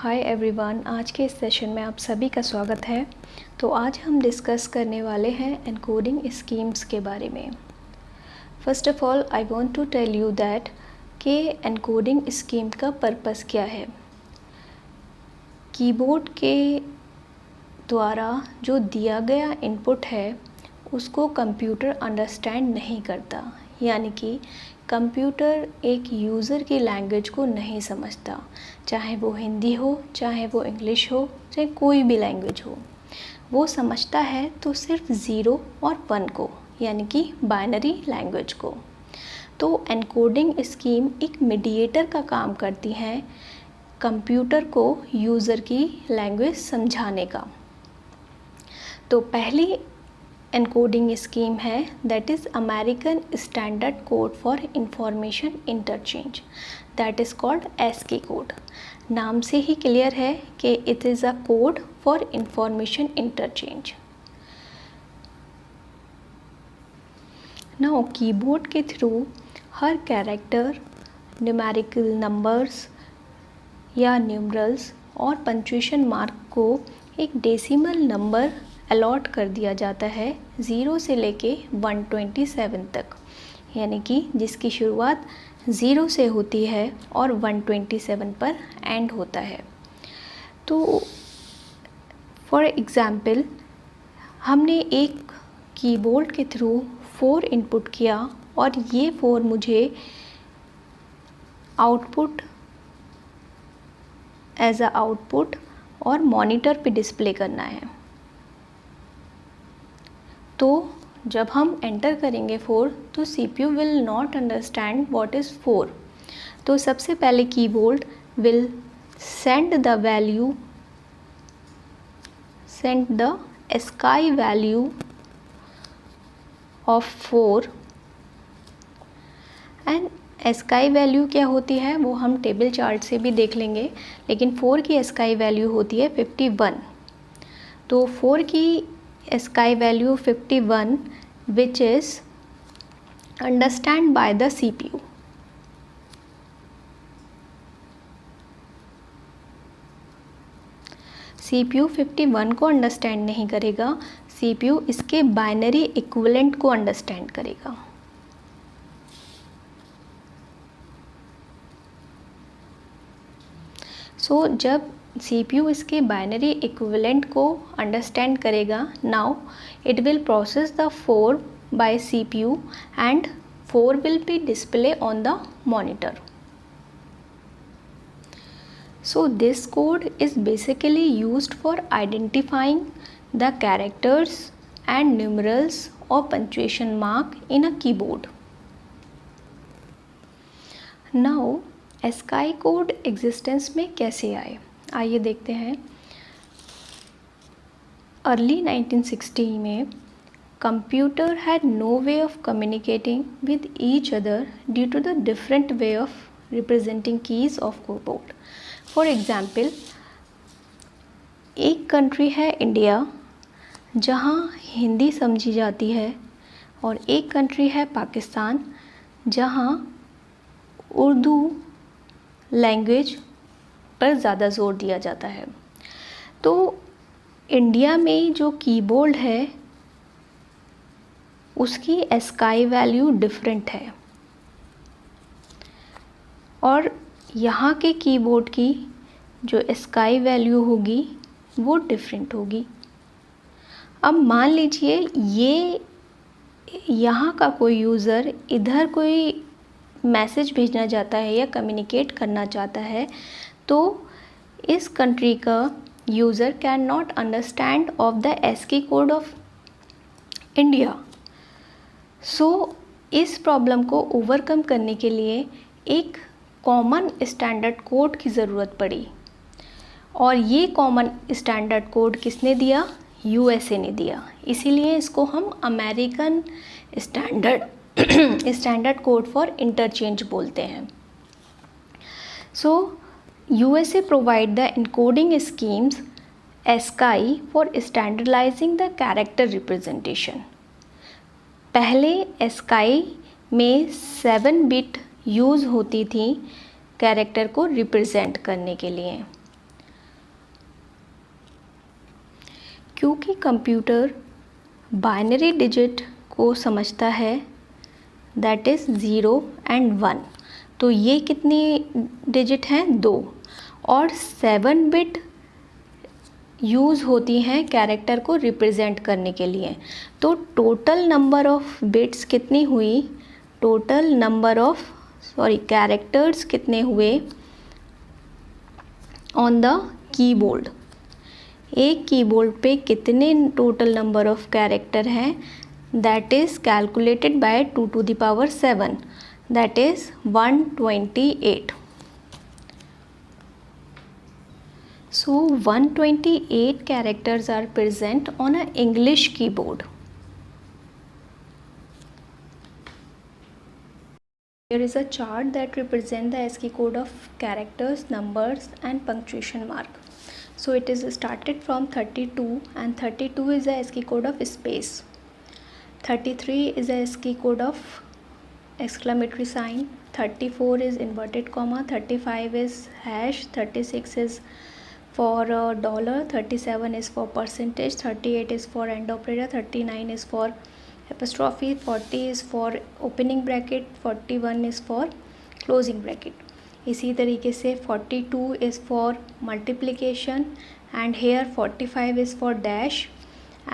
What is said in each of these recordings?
Hi everyone, आज के इस सेशन में आप सभी का स्वागत है। तो आज हम डिस्कस करने वाले हैं एनकोडिंग स्कीम्स के बारे में। First of all I want to tell you that कि एनकोडिंग स्कीम का पर्पस क्या है। कीबोर्ड के द्वारा जो दिया गया इनपुट है उसको कंप्यूटर अंडरस्टैंड नहीं करता, यानी कि कंप्यूटर एक यूज़र की लैंग्वेज को नहीं समझता, चाहे वो हिंदी हो, चाहे वो इंग्लिश हो, चाहे कोई भी लैंग्वेज हो। वो समझता है तो सिर्फ 0 और 1 को, यानी कि बाइनरी लैंग्वेज को। तो एनकोडिंग स्कीम एक मीडिएटर का काम करती है कंप्यूटर को यूज़र की लैंग्वेज समझाने का। तो पहली एनकोडिंग स्कीम है that is American standard code for information interchange, that is called ASCII code. नाम से ही क्लियर है कि it is a code for information interchange. Now keyboard के थ्रू हर कैरेक्टर, न्यूमेरिकल नंबर्स या न्यूमरल्स और पंक्चुएशन मार्क को एक डेसिमल नंबर अलॉट कर दिया जाता है 0 से लेके 127 तक, यानी कि जिसकी शुरुआत 0 से होती है और 127 पर एंड होता है। तो फॉर एग्ज़ाम्पल हमने एक कीबोर्ड के थ्रू 4 इनपुट किया और ये 4 मुझे आउटपुट एज अ आउटपुट और मॉनिटर पे डिस्प्ले करना है। तो जब हम एंटर करेंगे 4 तो CPU will not understand what is 4। तो सबसे पहले keyboard will send the ASCII value of 4 and ASCII value क्या होती है वो हम टेबल चार्ट से भी देख लेंगे, लेकिन 4 की ASCII वैल्यू होती है 51। तो 4 की ASCII value 51 which is understand by the CPU. CPU 51 को अंडरस्टैंड नहीं करेगा, CPU इसके बाइनरी इक्विवेलेंट को अंडरस्टैंड करेगा। सो जब CPU इसके बाइनरी इक्विवेलेंट को अंडरस्टैंड करेगा, now it will process the 4 by CPU and 4 will be display on the monitor. So this code is basically used for identifying the characters and numerals और punctuation mark in a keyboard. Now ASCII code existence में कैसे आए, आइए देखते हैं। Early 1960 में computer had no way of communicating with each other due to the different way of representing keys of keyboard. For example, एक country है India जहां हिंदी समझी जाती है, और एक कंट्री है पाकिस्तान जहां उर्दू लैंग्वेज पर ज़्यादा ज़ोर दिया जाता है। तो इंडिया में जो कीबोर्ड है उसकी ASCII वैल्यू डिफरेंट है और यहाँ के कीबोर्ड की जो ASCII वैल्यू होगी वो डिफरेंट होगी। अब मान लीजिए ये यहाँ का कोई यूज़र इधर कोई मैसेज भेजना चाहता है या कम्युनिकेट करना चाहता है, तो इस कंट्री का user can not understand of the ASCII code of India. So इस प्रॉब्लम को ओवरकम करने के लिए एक कॉमन स्टैंडर्ड कोड की ज़रूरत पड़ी, और ये कॉमन स्टैंडर्ड कोड किसने दिया? USA ने दिया। इसीलिए इसको हम American standard code for interchange बोलते हैं। सो USA provide the encoding schemes ASCII for standardizing the character representation. पहले ASCII में 7 बिट यूज़ होती थी कैरेक्टर को रिप्रेजेंट करने के लिए, क्योंकि कंप्यूटर बाइनरी डिजिट को समझता है, दैट इज़ 0 एंड 1। तो ये कितनी डिजिट हैं? 2। और 7 बिट यूज़ होती हैं कैरेक्टर को रिप्रेजेंट करने के लिए। तो टोटल नंबर ऑफ बिट्स कितनी हुई? टोटल नंबर ऑफ कैरेक्टर्स कितने हुए ऑन द कीबोर्ड? एक कीबोर्ड पे कितने टोटल नंबर ऑफ कैरेक्टर हैं? That is calculated by 2 to the power 7, that is 128. So 128 characters are present on an English keyboard. Here is a chart that represents the ASCII code of characters, numbers and punctuation mark. So it is started from 32, and 32 is the ASCII code of space. 33 is the ASCII code of exclamatory sign. 34 is inverted comma. 35 is hash. 36 is for dollar. 37 is for percentage. 38 is for end operator. 39 is for apostrophe. 40 is for opening bracket. 41 is for closing bracket. इसी तरीके से 42 is for multiplication, and here 45 is for dash,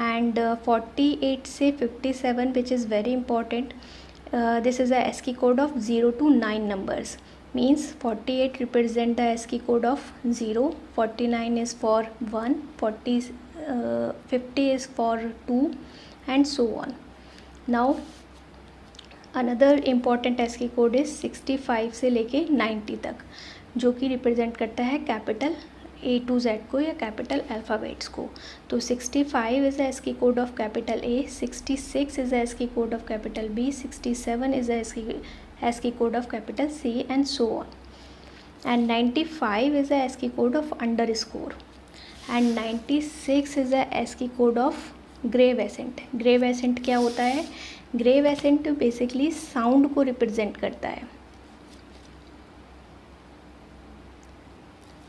and 48 से 57, which is very important, this is the ASCII code of 0 to 9 numbers. Means 48 represent the ASCII code of 0, 49 is for 1, 50 is for 2, and so on. Now another important ASCII code is 65 से लेके 90 तक, जो कि represent करता है capital A to Z को या capital alphabets को। तो 65 is the ASCII code of capital A, 66 is the ASCII code of capital B, 67 is the ASCII code of capital C, and so on. And 95 is the ASCII code of underscore, and 96 is the ASCII code of grave accent. Grave accent क्या होता है? Grave accent basically sound को represent करता है।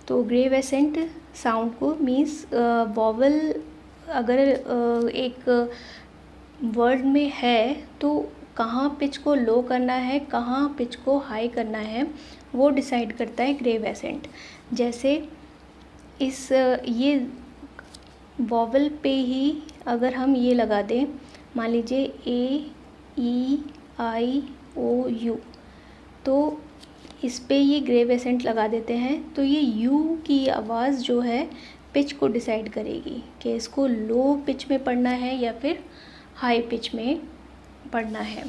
तो grave accent sound को means vowel अगर एक वर्ड में है तो कहाँ पिच को लो करना है, कहाँ पिच को हाई करना है, वो डिसाइड करता है ग्रेव एसेंट। जैसे इस ये वॉवल पे ही अगर हम ये लगा दें, मान लीजिए A-E-I-O-U, तो इस पे ये ग्रेव एसेंट लगा देते हैं, तो ये यू की आवाज़ जो है पिच को डिसाइड करेगी कि इसको लो पिच में पढ़ना है या फिर हाई पिच में पढ़ना है।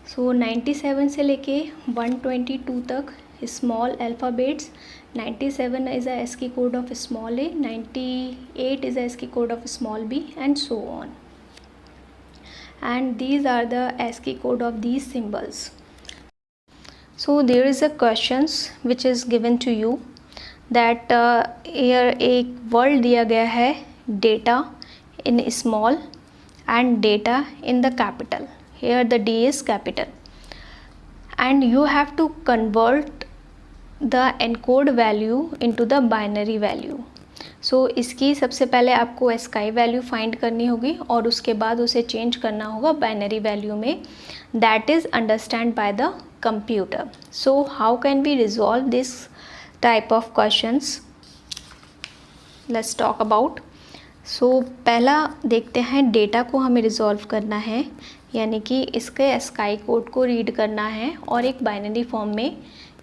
सो 97 से लेके 122 तक small alphabets. 97 is a ASCII code of small a, 98 is a ASCII code of small b, and so on. And these are the ASCII code of these symbols. So there is a questions which is given to you that here एक word दिया गया है data in small and data in the capital. Here the D is capital, and you have to convert the encode value into the binary value. So इसकी सबसे पहले आपको ASCII value find करनी होगी और उसके बाद उसे चेंज करना होगा बाइनरी वैल्यू में, that is understand by the computer. So how can we resolve this type of questions? Let's talk about. So पहला देखते हैं, डेटा को हमें रिजॉल्व करना है, यानी कि इसके ASCII कोड को रीड करना है और एक बाइनरी फॉर्म में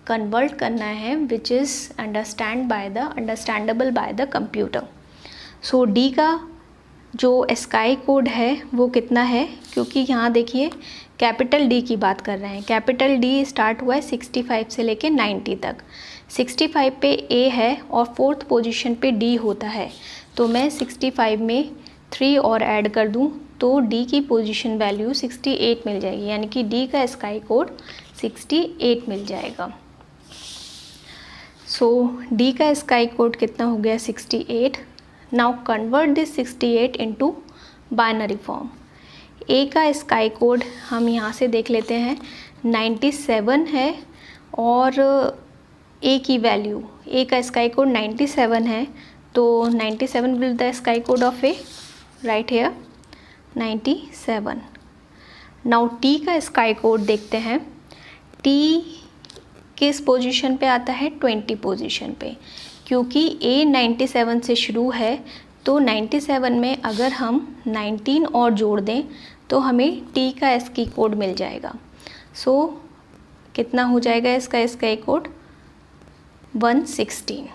कन्वर्ट करना है, which is understandable bye the computer. So D का जो ASCII कोड है वो कितना है, क्योंकि यहाँ देखिए कैपिटल डी की बात कर रहे हैं. कैपिटल डी स्टार्ट हुआ है 65 से लेके 90 तक. 65 पे ए है और 4th पोजीशन पे डी होता है, तो मैं 65 में 3 और ऐड कर दूँ तो डी की पोजीशन वैल्यू 68 मिल जाएगी, यानी कि डी का ASCII कोड 68 मिल जाएगा. सो डी का ASCII कोड कितना हो गया? 68. Now convert this 68 into binary form. A का ASCII कोड हम यहाँ से देख लेते हैं, 97 है और ए की वैल्यू, ए का ASCII कोड 97 है तो 97 will the SKY code of A, right here 97. Now T का SKY कोड देखते हैं. T किस पोजीशन पे आता है? 20 पोजीशन पे, क्योंकि A 97 से शुरू है तो 97 में अगर हम 19 और जोड़ दें तो हमें T का SKY कोड मिल जाएगा. सो कितना हो जाएगा इसका SKY कोड? 116.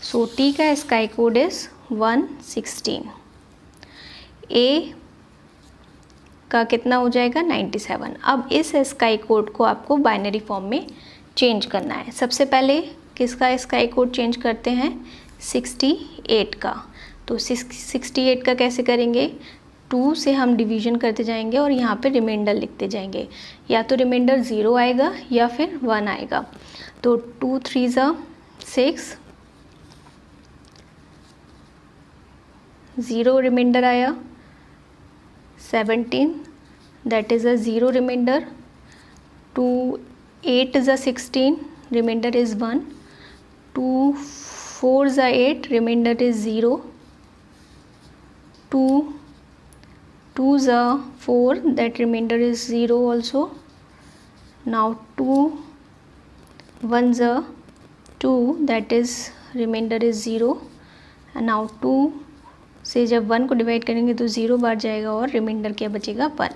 सो T का SKY कोड इज़ 116. A का कितना हो जाएगा? 97. अब इस SKY कोड को आपको बाइनरी फॉर्म में चेंज करना है. सबसे पहले किसका SKY कोड चेंज करते हैं? 68 का. तो 68 का कैसे करेंगे? 2 से हम डिवीज़न करते जाएंगे और यहाँ पे रिमाइंडर लिखते जाएंगे. या तो रिमाइंडर 0 आएगा या फिर 1 आएगा. तो 2 3 6, 0 रिमाइंडर आया. 17, that is a 0 remainder. 2 8 is a 16, remainder is 1. 2 4 is a 8, remainder is 0. 2 2 is a 4, that remainder is 0 also. Now 2 1 is a 2, that is remainder is 0. and now 2 से जब 1 को डिवाइड करेंगे तो 0 बार जाएगा और रिमाइंडर क्या बचेगा? 1.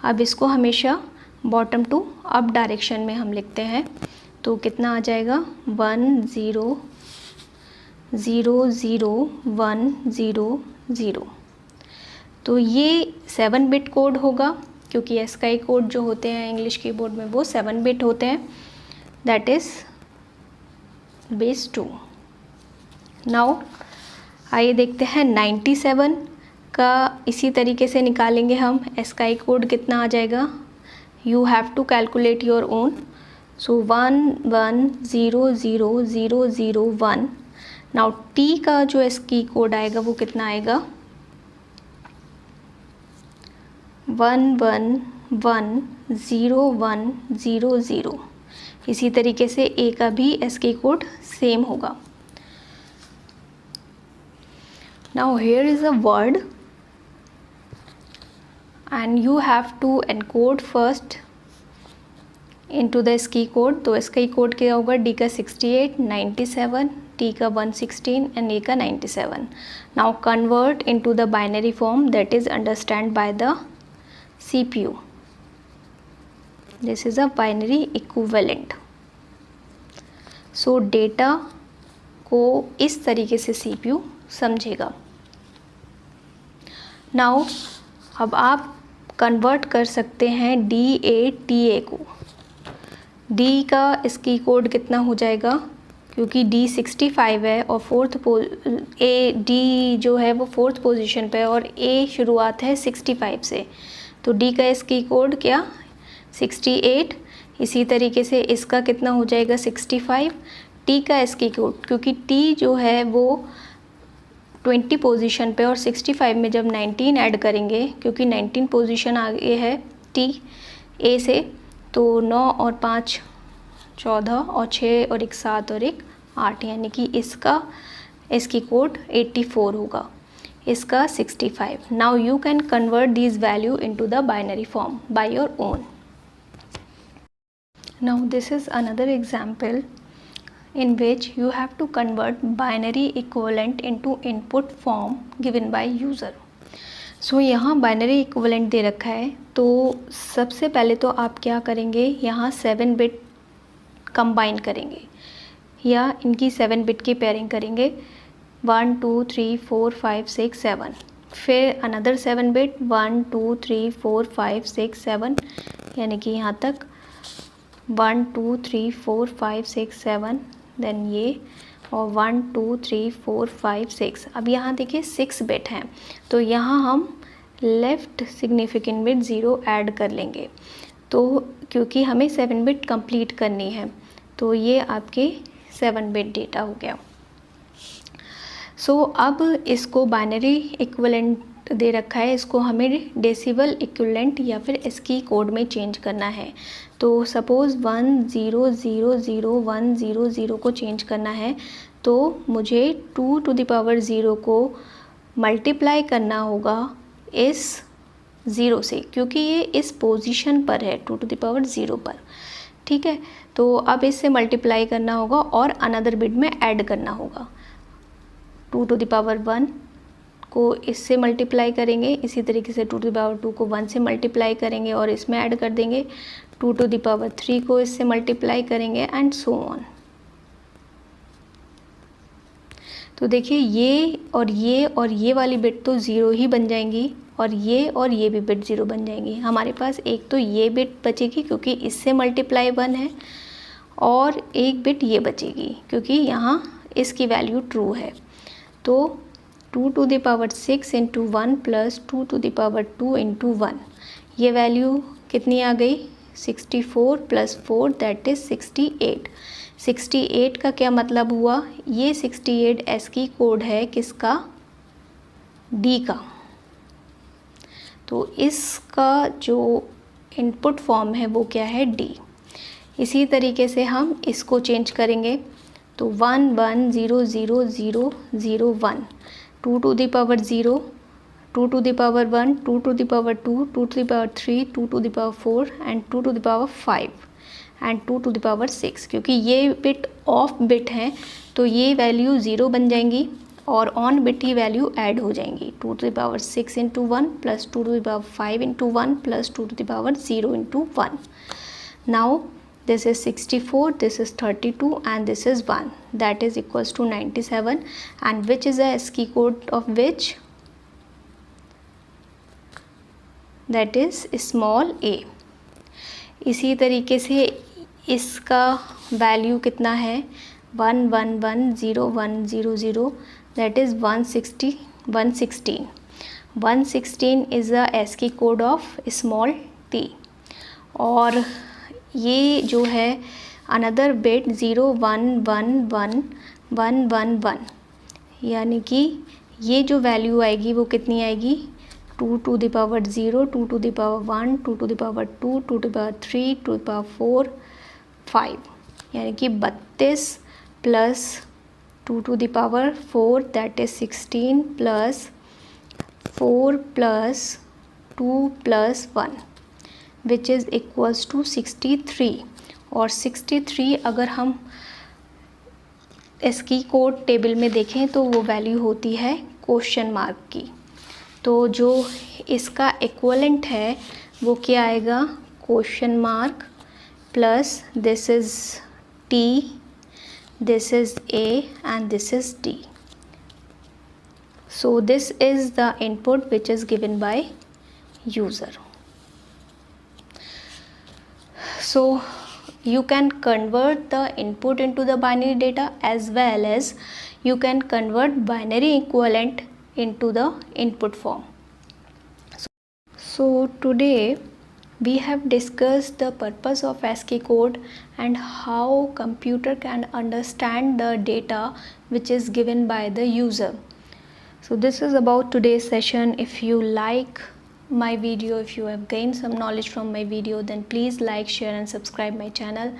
अब इसको हमेशा बॉटम टू अप डायरेक्शन में हम लिखते हैं. तो कितना आ जाएगा? 1 0 0 0 1 0 0. तो ये 7 बिट कोड होगा, क्योंकि SKY कोड जो होते हैं इंग्लिश कीबोर्ड में वो 7 बिट होते हैं. That is base 2. नाउ आइए देखते हैं 97 का इसी तरीके से निकालेंगे हम. SKY कोड कितना आ जाएगा? You have to calculate your own. So 1 1 0 0 0 0 1. Now T का जो SKY कोड आएगा वो कितना आएगा? 1 1 1 0 1 0 0. इसी तरीके से A का भी SKY कोड सेम होगा. Now here is a word and you have to encode first into the SKY code. तो SKY कोड क्या होगा? D का 68, 97, T का 116 and A का 97. Now convert into the binary form, that is understand by the CPU. This is a binary equivalent. So data को इस तरीके से CPU समझेगा. नाउ अब आप कन्वर्ट कर सकते हैं DA को. D का SKY कोड कितना हो जाएगा? क्योंकि D 65 है और D जो है वो 4th पोजीशन पे है और A शुरुआत है 65 से. तो D का SKY कोड क्या? 68. इसी तरीके से इसका कितना हो जाएगा? 65. T का SKY कोड, क्योंकि T जो है वो 20 पोजीशन पे और 65 में जब 19 ऐड करेंगे, क्योंकि 19 पोजीशन आगे है T A से, तो 9 और 5 14 और 6 और 1 7 और 1 8, यानी कि इसका SKY कोड 84 होगा, इसका 65. Now you can convert this value into the binary form by your own. Now this is another example in which you have to convert binary equivalent into input form given by user. So यहाँ binary equivalent दे रखा है, तो सबसे पहले तो आप क्या करेंगे? यहाँ 7 बिट कंबाइन करेंगे या इनकी 7 बिट की पेयरिंग करेंगे. 1 2 3 4 5 6 7. फिर अनदर 7 बिट 1 2 3 4 5 6 7, यानी कि यहाँ तक 1 2 3 4 5 6 7. देन ये और 1 2 3 4 5 6. अब यहाँ देखिए 6 बिट हैं, तो यहाँ हम लेफ़्ट सिग्निफिकेंट बिट 0 ऐड कर लेंगे. तो क्योंकि हमें 7 बिट कंप्लीट करनी है, तो ये आपके 7 बिट डेटा हो गया. सो अब इसको बाइनरी इक्विवेलेंट दे रखा है, इसको हमें डेसिबल इक्विवेलेंट या फिर SKY कोड में चेंज करना है. तो सपोज़ 1 0 0 0 1 0 0 को चेंज करना है, तो मुझे 2 टू द पावर 0 को मल्टीप्लाई करना होगा इस 0 से, क्योंकि ये इस पोजीशन पर है 2 टू द पावर 0 पर, ठीक है। तो अब इससे मल्टीप्लाई करना होगा और अनदर बिट में ऐड करना होगा। 2 टू द पावर 1 को इससे मल्टीप्लाई करेंगे, इसी तरीके से 2 टू द पावर 2 को 1 से मल्टीप्लाई करेंगे और इसमें ऐड कर देंगे। 2 टू द पावर 3 को इससे मल्टीप्लाई करेंगे एंड सो ऑन। तो देखिए ये और ये वाली बिट तो ज़ीरो ही बन जाएंगी और ये भी बिट ज़ीरो बन जाएंगी। हमारे पास एक तो ये बिट बचेगी क्योंकि इससे मल्टीप्लाई 1 है, और एक बिट ये बचेगी क्योंकि यहाँ इसकी वैल्यू ट्रू है। तो 2 to the power 6 into 1 plus 2 to the power 2 into 1, ये वैल्यू कितनी आ गई? 64 प्लस 4 दैट इज़ 68। 68 का क्या मतलब हुआ? ये 68 ASCII कोड है किसका? D का। तो इसका जो इनपुट फॉर्म है वो क्या है? D। इसी तरीके से हम इसको चेंज करेंगे, तो 1 1 0 0 0 0 1, 2 to the power 0, 2 to the power 1, 2 to the power 2, 2 to the power 3, 2 to the power 4 and 2 to the power 5 and 2 to the power 6। क्योंकि ये बिट ऑफ बिट हैं तो ये वैल्यू ज़ीरो बन जाएंगी और ऑन बिट ही वैल्यू ऐड हो जाएंगी। 2 to the power 6 into 1 plus 2 to the power 5 into 1 plus 2 to the power 0 into 1। Now this is 64, this is 32 and this is 1, that is equals to 97, and which is the ASCII code of which? That is small a। इसी तरीके से इसका value कितना है? 1 1 1 0 1 0 0, that is 116। 116 is the ASCII code of small t। और ये जो है अनदर बिट 0 1 1 1 1 1 1, यानी कि ये जो वैल्यू आएगी वो कितनी आएगी? 2 to the power 0, 2 to the power 1, 2 to the power 2, 2 to the power 3, 2 to the power 4 5, यानी कि 32 plus 2 to the power 4 that is 16 plus 4 plus 2 plus 1 which is equals to 63। और 63 अगर हम ASCII कोड टेबल में देखें तो वो value होती है क्वेश्चन मार्क की। तो जो इसका इक्वलेंट है वो क्या आएगा? Question mark plus this is T, this is A and this is D। So this is the input which is given by user। So you can convert the input into the binary data as well as you can convert binary equivalent into the input form। So today we have discussed the purpose of ASCII code and how computer can understand the data which is given by the user। So this is about today's session. If you like my video, if you have gained some knowledge from my video, then please like, share and subscribe my channel.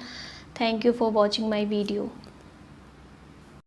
Thank you for watching my video.